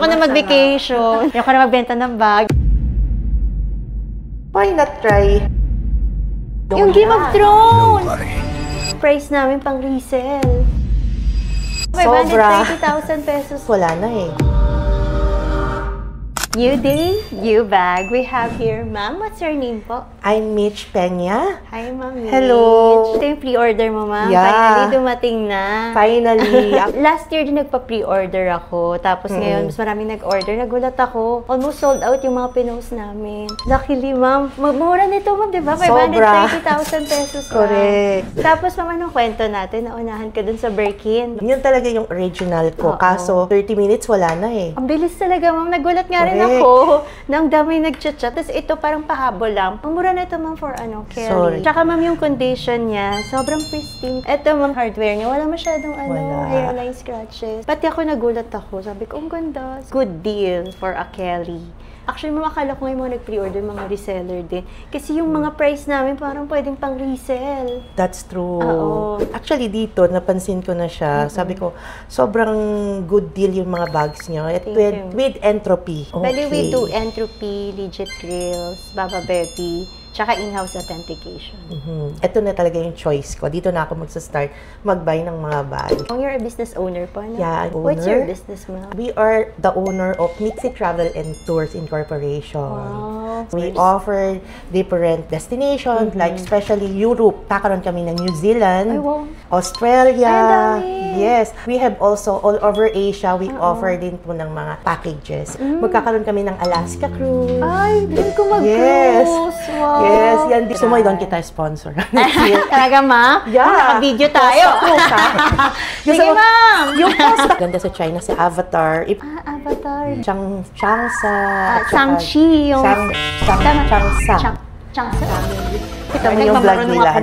Gusto ko na mag-vacation. Ayoko na magbenta ng bag. Why not try? Yung Game of Thrones! Price namin pang resell. Sobra. 530,000 pesos. Wala na eh. New day, new bag. We have here, ma'am. What's your name po? I'm Mitch Peña. Hi, ma'am. Hello. Ito yung pre-order mo, ma'am. Yeah. Finally, dumating na. Finally. Last year din nagpa-pre-order ako. Tapos ngayon, mas maraming nag-order. Nagulat ako. Almost sold out yung mga pinost namin. Luckily, ma'am. Mura nito, ma'am, di ba? 530,000 pesos. Correct. Tapos, ma'am, anong kwento natin? Naunahan ka dun sa Birkin. Yun talaga yung original ko. Oo. Kaso, 30 minutes wala na eh. Ang bilis talaga, ma'am. Nagulat nga rin ako na ang dami nag-chat-chat. Tapos ito parang pahabol lang. Ang mura na ito, ma'am, for Kelly. Sorry. Tsaka, ma'am, yung condition niya, sobrang pristine. Ito, ma'am, hardware niya. Wala masyadong hairline scratches. Pati ako nagulat ako. Sabi ko, ang ganda. Good deal for Kelly. Actually, ma'am, akala ko yung mga nag-pre-order, mga reseller din. Kasi yung mga price namin parang pwedeng pang resell. That's true. Oo. Actually, dito, napansin ko na siya. Sabi ko, sobrang good deal yung mga bags niyo. With Entropy. Okay. Bali, we do Entropy, Legit Grills, Baba Baby, tsaka in-house authentication. Ito na talaga yung choice ko. Dito na ako magsa-start mag-buy ng mga bags. Oh, you're a business owner po, no? Yeah, What's owner. your business, ma'am? We are the owner of Mitzi Travel and Tours Incorporation. Wow. We offer different destinations, like especially Europe. Kakaroon kami ng New Zealand, Ay, wow. Australia. Ay, ang dami. Yes. We have also all over Asia, we offer din po ng mga packages. Magkakaroon kami ng Alaska cruise. Ay, dream ko mag-cruise. Yes. Wow. Yes, yan. Sumoy doon kita sponsor. Talaga, ma? Yeah. Naka-video tayo. Sige, ma'am. Yung post. Ganda sa China, si Avatar. Avatar. Changsa. Shang-Chi. Yung... Changsa. Changsa. Kita mo yung vlog nila.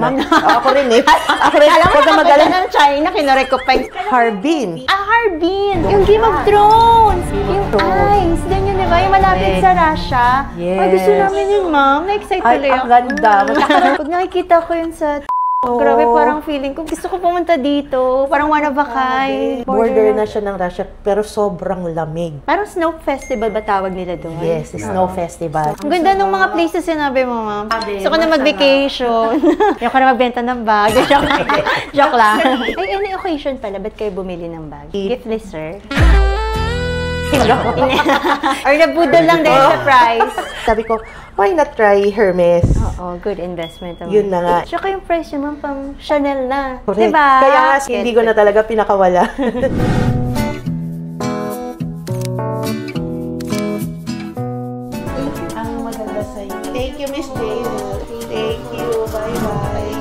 Ako rin eh. Ako rin. Alam mo, Huwag ka nakapagod ng China, kinorek ko pa yung... Harbin. Harbin! Yung Game of Thrones! Yung Ice! Doon yun, di ba? Yung malapit sa Russia. Yes. Ay, gusto namin yun, ma'am. Na-excite tuloy ako. Ang ganda. Pag nakikita ko yun sa... Grabe, parang feeling ko. Gusto ko pumunta dito. Parang one of a kind. Border na siya ng Russia, pero sobrang lamig. Parang snow festival ba tawag nila doon? Yes, snow festival. Ang ganda ng mga places sinabi mo, ma'am. Gusto ko na mag-vacation. Ayoko na magbenta ng bag. Joke lang. Ay, any occasion pala, ba't kayo bumili ng bag? Giftless, sir? Or nabudol lang dahil sa price? Sabi ko, why not try Hermes? Oo, good investment naman. Yun na nga. Tsaka yung price naman pang Chanel na. Correct. Diba? Kaya nga, hindi ko na talaga pinakawala. Ang maganda sa'yo. Thank you, Miss Jane. Thank you. Bye-bye.